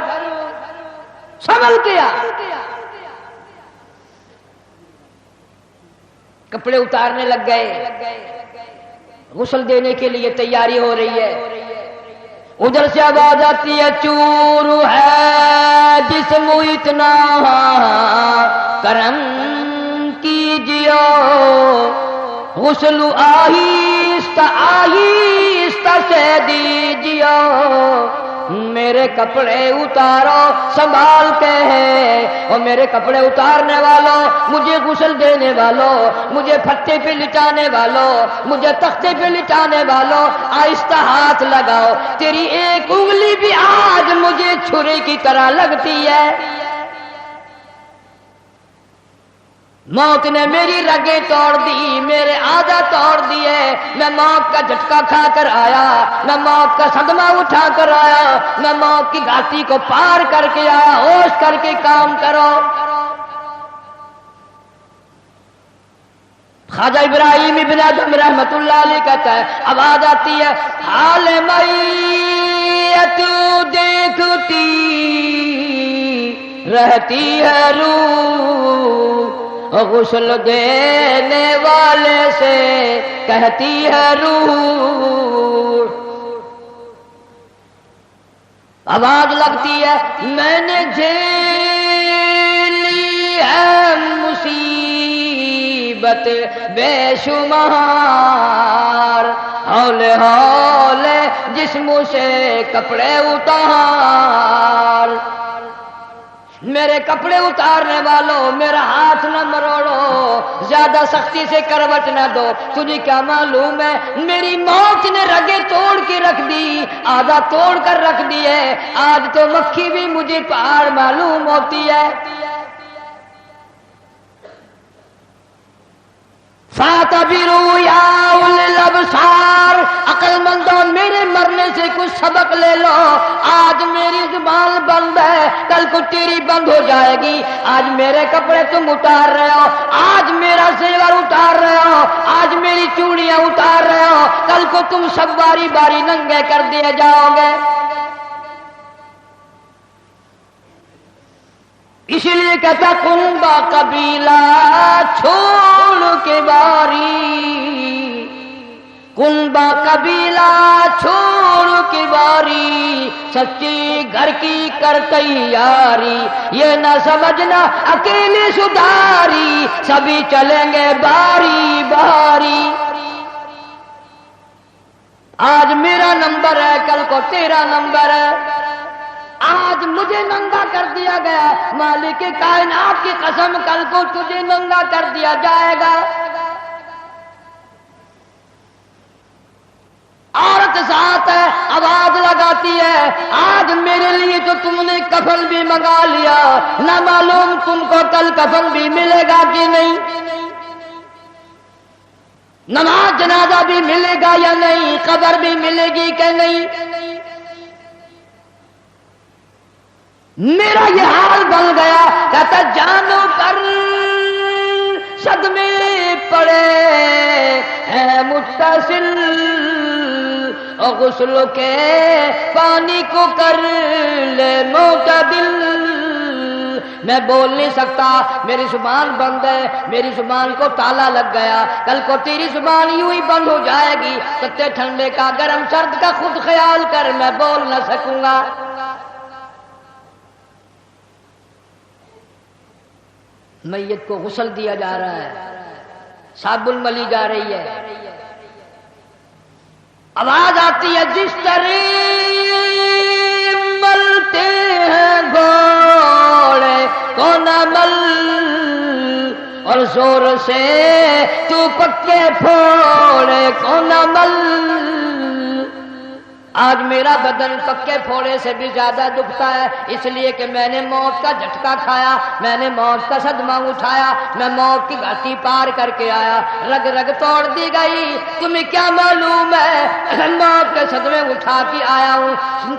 سنبھل کے آ. کپڑے اتارنے لگ گئے، غسل دینے کے لیے تیاری ہو رہی ہے. ادھر سے آواز آتی ہے چور ہے جسم اتنا کرم کیجیے، غسل آہستہ آہستہ سے دیجیے. میرے کپڑے اتارو سنبھال کے ہیں، اور میرے کپڑے اتارنے والوں، مجھے غسل دینے والوں، مجھے پھٹے پہ لٹانے والوں، مجھے تختے پہ لٹانے والوں، آہستہ ہاتھ لگاؤ. تیری ایک انگلی بھی آج مجھے چھری کی طرح لگتی ہے. موت نے میری رگیں توڑ دی، میرے آدھا توڑ دیے. میں موت کا جھٹکا کھا کر آیا، میں موت کا صدمہ اٹھا کر آیا، میں موت کی گھاٹی کو پار کر کے آیا. ہوش کر کے کام کرو. خواجہ ابراہیم ابن ادم رحمت اللہ علیہ کہتا ہے آواز آتی ہے حال میت دیکھتی رہتی ہے روح، غسل دینے والے سے کہتی ہے روح. آواز لگتی ہے میں نے جھیلی ہے مصیبت بے شمار، ہولے ہولے جسم سے کپڑے اتار. میرے کپڑے اتارنے والوں میرا ہاتھ نہ مروڑو، زیادہ سختی سے کروٹ نہ دو. تجھے کیا معلوم ہے میری موت نے رگیں توڑ کے رکھ دی، آدھا توڑ کر رکھ دی ہے. آج تو مکھی بھی مجھے پہاڑ معلوم ہوتی ہے. فَاعْتَبِرُوا يَا أُولِي الْأَبْصَارِ، عقل مندوں میرے مرنے سے کچھ سبق لے لو. آج میری زبان بند ہے، کل کو تیری بند ہو جائے گی. آج میرے کپڑے تم اتار رہے ہو، آج میرا زیور اتار رہے ہو، آج میری چوڑیاں اتار رہے ہو، کل کو تم سب باری باری ننگے کر دیے جاؤ گے. اسی لیے کہتا کنبا قبیلہ چھوڑ کے باری، کنبا قبیلہ چھوڑ کے باری، سچی گھر کی کر تیاری. یہ نہ سمجھنا اکیلے سدھاری، سبھی چلیں گے باری باری. آج میرا نمبر ہے کل کو تیرا نمبر ہے. آج مجھے ننگا کر دیا گیا، مالک کائنات کی قسم کل کو تجھے ننگا کر دیا جائے گا. عورت ساتھ ہے آواز لگاتی ہے آج میرے لیے تو تم نے کفن بھی منگا لیا، نہ معلوم تم کو کل کفن بھی ملے گا کہ نہیں، نماز جنازہ بھی ملے گا یا نہیں، قبر بھی ملے گی کہ نہیں. میرا یہ حال بن گیا. کہتا جانو پر صدمے پڑے ہیں متصل، اور غسل کے پانی کو کر لے معتدل. میں بول نہیں سکتا، میری زبان بند ہے، میری زبان کو تالا لگ گیا. کل کو تیری زبان یوں ہی بند ہو جائے گی. تتے ٹھنڈے کا گرم سرد کا خود خیال کر، میں بول نہ سکوں گا. میت کو غسل دیا جا رہا ہے، صابن ملی جا رہی ہے، آواز آتی ہے جس طرح ملتے ہیں گھوڑے کو نہ مل، اور زور سے تو پکے پھوڑے کو نہ مل۔ آج میرا بدن پکے پھوڑے سے بھی زیادہ دکھتا ہے، اس لیے کہ میں نے موت کا جھٹکا کھایا، میں نے موت کا صدمہ اٹھایا، میں موت کی گھاٹی پار کر کے آیا، رگ رگ توڑ دی گئی۔ تمہیں کیا معلوم ہے موت کے صدمے اٹھا کے آیا ہوں،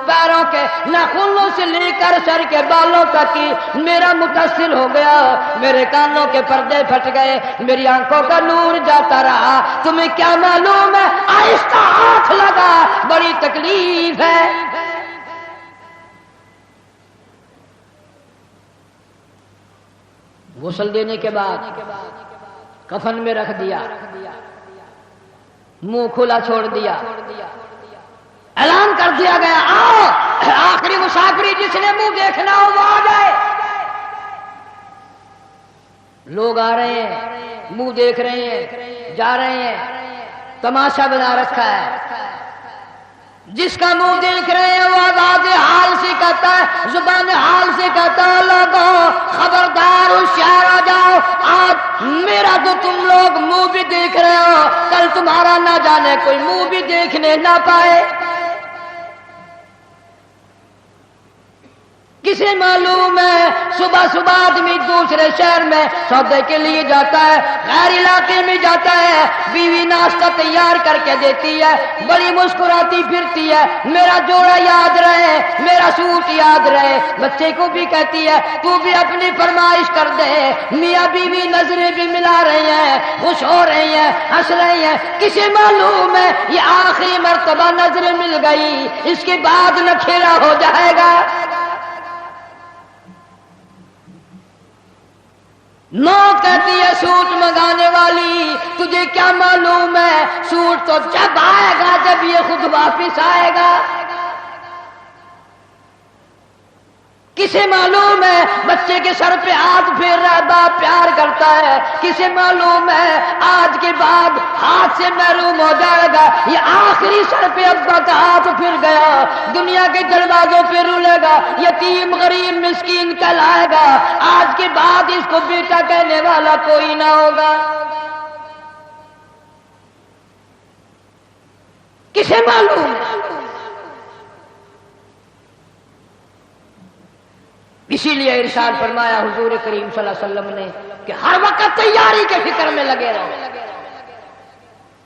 پیروں کے ناخنوں سے لے کر سر کے بالوں تک کی میرا متاثر ہو گیا، میرے کانوں کے پردے پھٹ گئے، میری آنکھوں کا نور جاتا رہا۔ تمہیں کیا معلوم ہے آہستہ ہاتھ لگا، بڑی تکلیف ہے۔ غسل دینے کے بعد کفن میں رکھ دیا، منہ کھلا چھوڑ دیا، اعلان کر دیا گیا آؤ آخری مسافری جس نے منہ دیکھنا ہو وہ آ جائے۔ لوگ آ رہے ہیں، منہ دیکھ رہے ہیں، جا رہے ہیں، تماشا بنا رکھا ہے۔ جس کا منہ دیکھ رہے ہیں وہ آواز حال سے کہتا ہے، زبان حال سے کہتا ہے لوگوں خبردار ہوشیار آ جاؤ، آج میرا تو تم لوگ منہ بھی دیکھ رہے ہو، کل تمہارا نہ جانے کوئی منہ بھی دیکھنے نہ پائے۔ کسے معلوم ہے صبح صبح آدمی دوسرے شہر میں سودے کے لیے جاتا ہے، غیر علاقے میں جاتا ہے، بیوی ناشتہ تیار کر کے دیتی ہے، بڑی مسکراتی پھرتی ہے، میرا جوڑا یاد رہے، میرا سوٹ یاد رہے، بچے کو بھی کہتی ہے تو بھی اپنی فرمائش کر دے۔ میاں بیوی نظریں بھی ملا رہی ہیں، خوش ہو رہی ہیں، ہنس رہی ہیں۔ کسے معلوم ہے یہ آخری مرتبہ نظریں مل گئی، اس کے بعد نکھیرا ہو جائے گا۔ نو کہتی ہے سوٹ منگانے والی تجھے کیا معلوم ہے سوٹ تو جب آئے گا جب یہ خود واپس آئے گا۔ کسے معلوم ہے بچے کے سر پہ ہاتھ پھیر رہا باپ پیار کرتا ہے، کسے معلوم ہے آج کے بعد ہاتھ سے محروم ہو جائے گا، یہ آخری سر پہ ابا کا ہاتھ پھر گیا، دنیا کے دروازوں پہ رولے گا، یتیم غریب مسکین کہلائے گا، آج کے بعد اس کو بیٹا کہنے والا کوئی نہ ہوگا۔ کسے معلوم ہے؟ اسی لیے ارشاد فرمایا حضور کریم صلی اللہ علیہ وسلم نے کہ ہر وقت تیاری کے فکر میں لگے رہو۔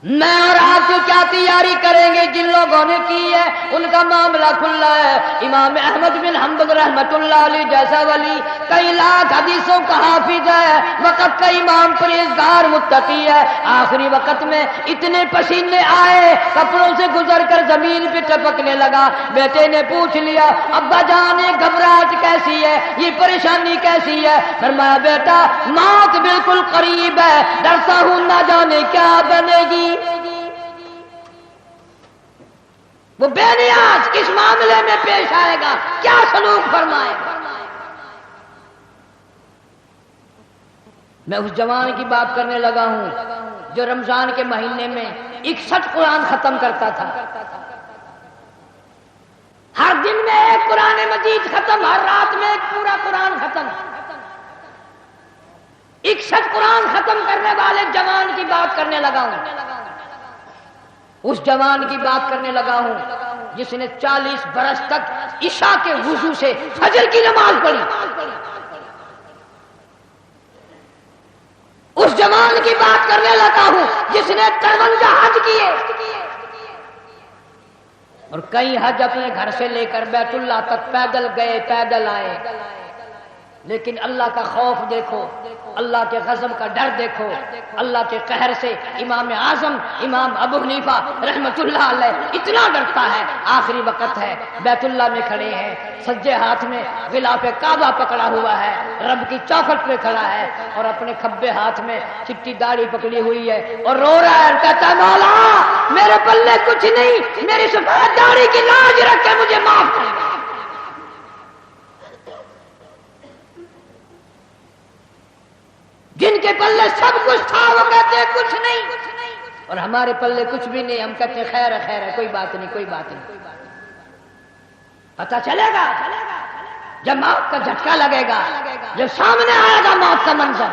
میں اور آپ جو کیا تیاری کریں گے، جن لوگوں نے کی ہے ان کا معاملہ کھلا ہے۔ امام احمد بن حنبل رحمت اللہ علیہ جیسا ولی کئی لاکھ حدیثوں کا حافظ ہے، وقت کا امام پرہیزگار متقی ہے، آخری وقت میں اتنے پسینے آئے کپڑوں سے گزر کر زمین پہ ٹپکنے لگا۔ بیٹے نے پوچھ لیا ابا جان یہ گھبراہٹ کیسی ہے، یہ پریشانی کیسی ہے؟ فرمایا بیٹا موت بالکل قریب ہے، ڈرتا ہوں نہ جانے کیا بنے گی۔ وہ بے نیاز کس معاملے میں پیش آئے گا، کیا سلوک فرمائے گا۔ میں اس جوان کی بات کرنے لگا ہوں جو رمضان کے مہینے میں 61 قرآن ختم کرتا تھا، ہر دن میں ایک قرآن مجید ختم، ہر رات میں ایک پورا قرآن ختم۔ 61 قرآن ختم کرنے والے جوان کی بات کرنے لگا ہوں، اس جوان کی بات کرنے لگا ہوں جس نے 40 برس تک عشاء کے وضو سے فجر کی نماز پڑھی۔ اس جوان کی بات کرنے لگا ہوں جس نے 53 حج کیے اور کئی حج اپنے گھر سے لے کر بیت اللہ تک پیدل گئے پیدل آئے، لیکن اللہ کا خوف دیکھو، اللہ کے غضب کا ڈر دیکھو، اللہ کے قہر سے امام اعظم امام ابو حنیفہ رحمت اللہ علیہ اتنا ڈرتا ہے، آخری وقت ہے بیت اللہ میں کھڑے ہیں، سجے ہاتھ میں غلاف کعبہ پکڑا ہوا ہے، رب کی چوکھٹ پہ کھڑا ہے اور اپنے کھبے ہاتھ میں چٹی داڑھی پکڑی ہوئی ہے اور رو رہا ہے، کہتا ہے مولا میرے پلے کچھ نہیں، میری سفید داڑھی کی لاج رکھ کے مجھے معاف کر دے۔ کے پلے سب کچھ تھا، وہ کہتے ہیں کچھ نہیں، اور ہمارے پلے کچھ بھی نہیں، ہم کہتے ہیں خیر ہے خیر ہے، کوئی بات نہیں کوئی بات نہیں۔ پتہ چلے گا جب موت کا جھٹکا لگے گا، جب سامنے آئے گا موت کا منظر۔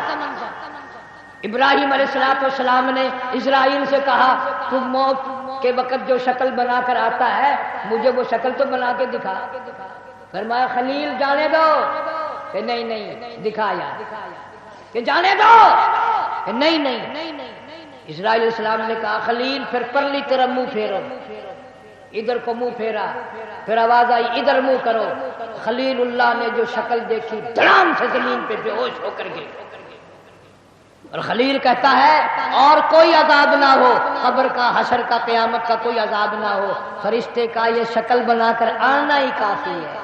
ابراہیم علیہ السلام نے اسرائیل سے کہا تو موت کے وقت جو شکل بنا کر آتا ہے مجھے وہ شکل تو بنا کے دکھا۔ فرمایا خلیل جانے دو، کہ نہیں نہیں، دکھایا کہ جانے دو، کہ نہیں نہیں۔ اسرائیل علیہ السلام نے کہا خلیل پھر پرلی طرف منہ پھیرو، ادھر کو منہ پھیرا، پھر آواز آئی ادھر منہ کرو۔ خلیل اللہ نے جو شکل دیکھی دھڑام سے زمین پہ بے ہوش ہو کر گئے، اور خلیل کہتا ہے اور کوئی عذاب نہ ہو، قبر کا، حشر کا، قیامت کا کوئی عذاب نہ ہو، فرشتے کا یہ شکل بنا کر آنا ہی کافی ہے،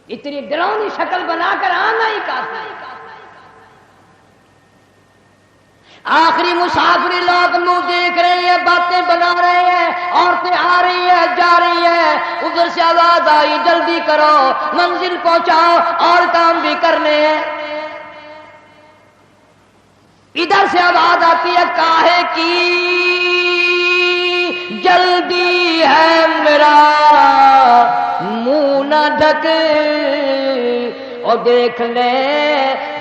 اتنی ڈراؤنی شکل بنا کر آنا ہی کافی ہے۔ آخری مسافری لوگ منہ دیکھ رہے ہیں، باتیں بنا رہے ہیں، عورتیں آ رہی ہیں جا رہی ہیں، ادھر سے آواز آئی جلدی کرو منزل پہنچاؤ اور کام بھی کرنے ہیں۔ ادھر سے آواز آتی ہے کاہے کی جلدی ہے میرا منہ نہ ڈھک، اور دیکھ لے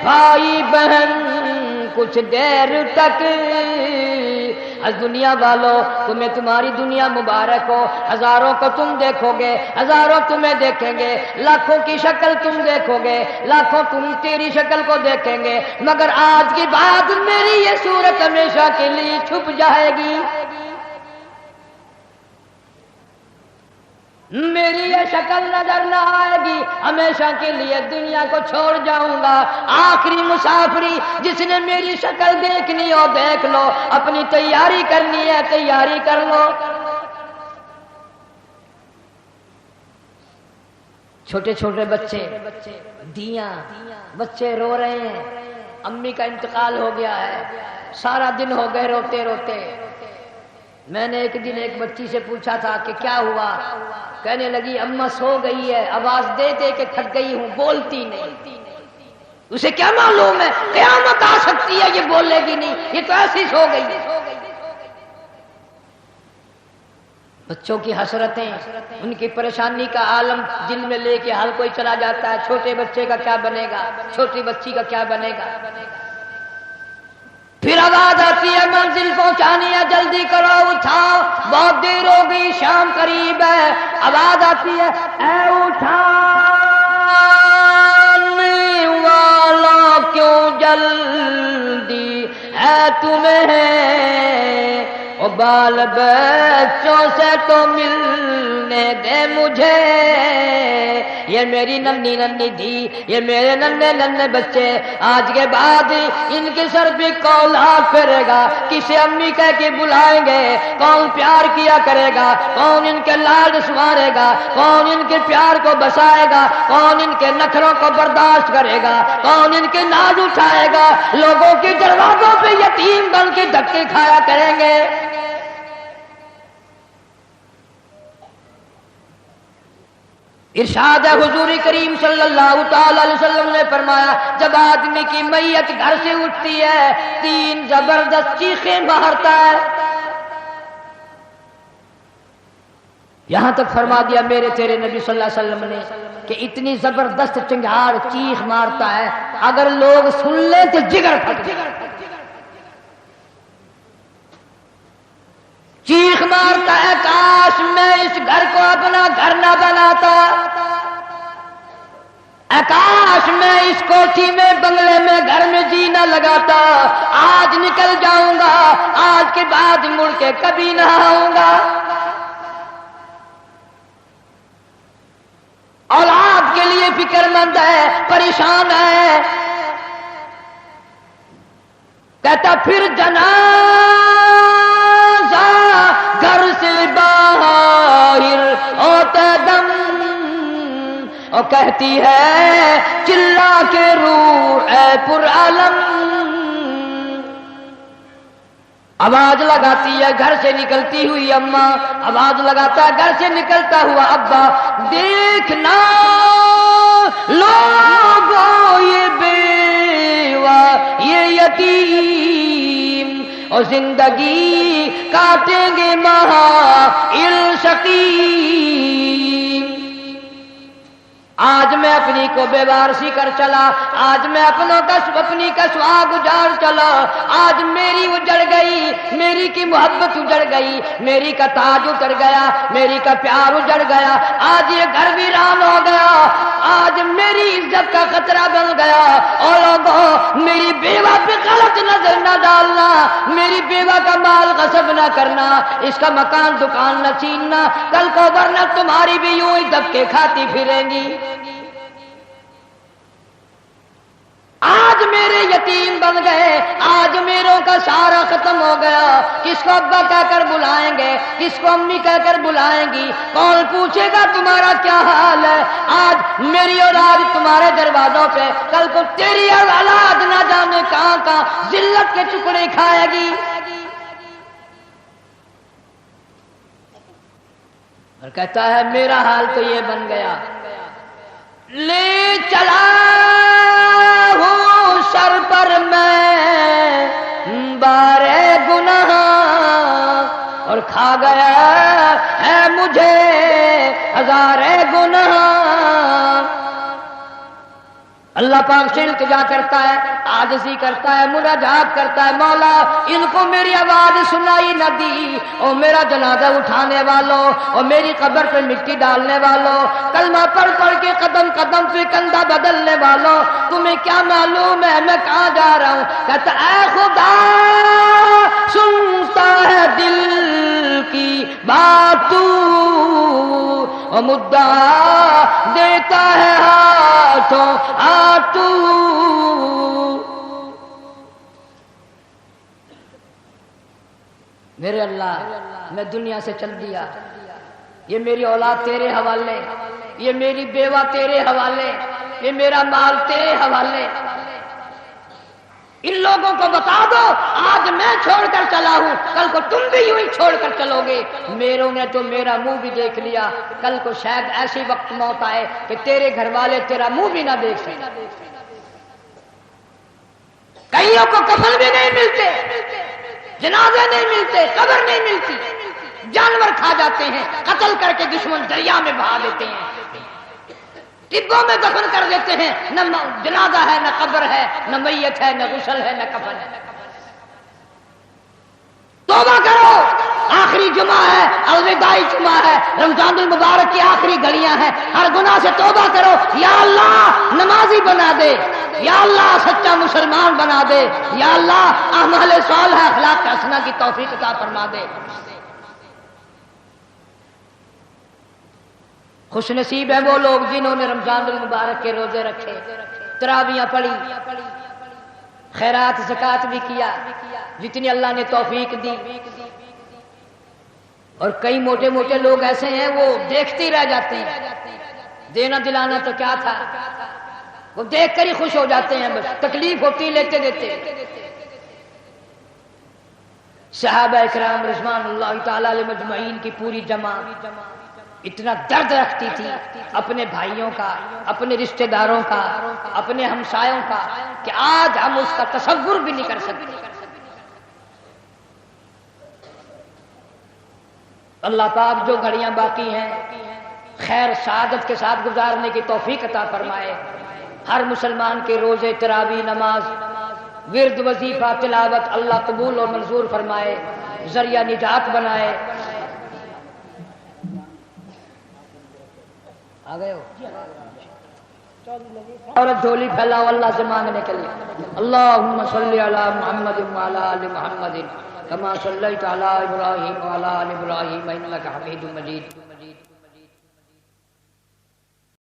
بھائی بہن کچھ دیر تک۔ از دنیا والوں تمہیں تمہاری دنیا مبارک ہو، ہزاروں کو تم دیکھو گے، ہزاروں تمہیں دیکھیں گے، لاکھوں کی شکل تم دیکھو گے، لاکھوں تم تیری شکل کو دیکھیں گے، مگر آج کے بعد میری یہ صورت ہمیشہ کے لیے چھپ جائے گی، میری یہ شکل نظر نہ آئے گی، ہمیشہ کے لیے دنیا کو چھوڑ جاؤں گا۔ آخری مسافری جس نے میری شکل دیکھنی ہو دیکھ لو، اپنی تیاری کرنی ہے تیاری کر لو۔ چھوٹے چھوٹے بچے، دیاں، بچے رو رہے ہیں، امی کا انتقال ہو گیا ہے، سارا دن ہو گئے روتے روتے۔ میں نے ایک دن ایک بچی سے پوچھا تھا کہ کیا ہوا، کہنے لگی اماں سو گئی ہے، آواز دے دے کے تھک گئی ہوں، بولتی نہیں۔ اسے کیا معلوم ہے قیامت آ سکتی ہے، یہ بولے گی نہیں، یہ تو ایسی سو گئی۔ بچوں کی حسرتیں، ان کی پریشانی کا عالم دل میں لے کے ہر کوئی چلا جاتا ہے، چھوٹے بچے کا کیا بنے گا، چھوٹی بچی کا کیا بنے گا۔ پھر آواز آتی ہے منزل پہنچانی ہے، جلدی کرو اٹھاؤ، بہت دیر ہو گئی، شام قریب ہے۔ آواز آتی ہے اے اٹھانے والا کیوں جلدی ہے تمہیں، او بال بچوں سے تو ملنے دے مجھے، یہ میری ننھی ننھی تھی، یہ میرے ننھے ننھے بچے، آج کے بعد ان کے سر پہ کون ہاتھ پھیرے گا، کسے امی کہہ کے بلائیں گے، کون پیار کیا کرے گا، کون ان کے لاڈ سنوارے گا، کون ان کے پیار کو بسائے گا، کون ان کے نخروں کو برداشت کرے گا، کون ان کے ناز اٹھائے گا، لوگوں کے دروازوں پہ یتیم بن کے دھکے کھایا کریں گے۔ ارشاد ہے حضور کریم صلی اللہ تعالی علیہ وسلم نے فرمایا جب آدمی کی میت گھر سے اٹھتی ہے 3 زبردست چیخیں مارتا ہے۔ یہاں تک فرما دیا میرے تیرے نبی صلی اللہ علیہ وسلم نے کہ اتنی زبردست چنگھاڑ چیخ مارتا ہے اگر لوگ سن لیں تو جگر پھٹ جائے۔ چیخ مارتا ہے کاش میں اس گھر کو اپنا گھر نہ بناتا، کاش میں اس کوٹھی میں بنگلے میں گھر میں جی نہ لگاتا، آج نکل جاؤں گا، آج کے بعد مڑ کے کبھی نہ آؤں گا۔ اولاد کے لیے فکر مند ہے، پریشان ہے، کہتا پھر گھر سے باہر ہوتے دم، اور کہتی ہے چلا کے روح اے پر عالم، آواز لگاتی ہے گھر سے نکلتی ہوئی اماں، آواز لگاتا ہے گھر سے نکلتا ہوا ابا، دیکھنا لوگوں یہ بیوہ یتیم اور زندگی کاٹیں گے محائل شقیم۔ آج میں اپنی کو بے وارسی کر چلا، آج میں اپنی کا سواگ اجاڑ چلا، آج میری اجڑ گئی، میری کی محبت اجڑ گئی، میری کا تاج اجڑ گیا، میری کا پیار اجڑ گیا، آج یہ گھر ویران ہو گیا، آج میری عزت کا خطرہ بن گیا۔ اور لوگوں میری بیوہ پہ غلط نظر نہ ڈالنا، میری بیوہ کا مال غصب نہ کرنا، اس کا مکان دکان نہ چھیننا، کل کو ورنہ تمہاری بھی یوں ہی دبکے کھاتی پھریں گی۔ آج میرے یتیم بن گئے، آج میروں کا سارا ختم ہو گیا، کس کو ابا کہہ کر بلائیں گے، کس کو امی کہہ کر بلائیں گی، کون پوچھے گا تمہارا کیا حال ہے؟ آج میری اولاد تمہارے دروازوں پہ، کل کو تیری اولاد نہ جانے کہاں کہاں ذلت کے ٹکڑے کھائے گی۔ اور کہتا ہے میرا حال تو یہ بن گیا، لے چلا ہوں سر پر میں بار گناہ، اور کھا گیا ہے مجھے ہزار گناہ۔ اللہ پاک سے التجا کرتا ہے، عاجزی کرتا ہے، مناجات کرتا ہے، مولا ان کو میری آواز سنائی نہ دی، اور میرا جنازہ اٹھانے والوں اور میری قبر پہ مٹی ڈالنے والوں، کلمہ پڑھ پڑھ کے قدم قدم پہ کندھا بدلنے والوں، تمہیں کیا معلوم ہے میں کہاں جا رہا ہوں؟ کہتا اے خدا سنتا ہے دل کی بات تو، اور مدعا دیتا ہے ہاتھوں ہاتھوں۔ میرے اللہ میں دنیا سے چل دیا، یہ میری اولاد تیرے حوالے، یہ میری بیوہ تیرے حوالے، یہ میرا مال تیرے حوالے۔ ان لوگوں کو بتا دو آج میں چھوڑ کر چلا ہوں، کل کو تم بھی یوں ہی چھوڑ کر چلو گے۔ میروں نے تو میرا منہ بھی دیکھ لیا، کل کو شاید ایسی وقت موت آئے کہ تیرے گھر والے تیرا منہ بھی نہ دیکھ سکیں۔ کئیوں کو کفن بھی نہیں ملتے، جنازے نہیں ملتے، قبر نہیں ملتی، جانور کھا جاتے ہیں، قتل کر کے دشمن دریا میں بہا دیتے ہیں، ٹبوں میں دفن کر دیتے ہیں، نہ جنازہ ہے، نہ قبر ہے، نہ میت ہے، نہ غسل ہے، نہ کفن ہے۔ توبہ کرو، آخری جمعہ ہے، الوداعی جمعہ ہے، رمضان المبارک کی آخری گھڑیاں ہیں، ہر گناہ سے توبہ کرو۔ یا اللہ نمازی بنا دے، یا اللہ سچا مسلمان بنا دے، یا اللہ اعمال صالحہ اخلاق حسنہ کی توفیق عطا فرما دے۔ خوش نصیب ہے وہ لوگ جنہوں نے رمضان المبارک کے روزے رکھے، تراویحاں پڑھی، خیرات زکات بھی کیا جتنی اللہ نے توفیق دی۔ اور کئی موٹے موٹے لوگ ایسے ہیں وہ دیکھتے ہی رہ جاتے ہیں، دینا دلانا تو کیا تھا، وہ دیکھ کر ہی خوش ہو جاتے ہیں، بس تکلیف ہوتی لیتے دیتے۔ صحابہ اکرام رضوان اللہ تعالی علیہ مجمعین کی پوری جماعت اتنا درد رکھتی تھی اپنے بھائیوں کا، اپنے رشتہ داروں کا، اپنے ہمسایوں کا، کہ آج ہم اس کا تصور بھی نہیں کر سکتے۔ اللہ پاک جو گھڑیاں باقی ہیں خیر سعادت کے ساتھ گزارنے کی توفیق عطا فرمائے۔ ہر مسلمان کے روزے، تراویح، نماز، ورد، وظیفہ، تلاوت اللہ قبول اور منظور فرمائے، ذریعہ نجات بنائے۔ آ گئے ہو اور جھولی پھیلاؤ اللہ سے مانگنے کے لیے۔ اللہم صلی علی محمد وعلی آل محمد کما صلیت علی ابراہیم وعلی آل ابراہیم انک حمید مجید۔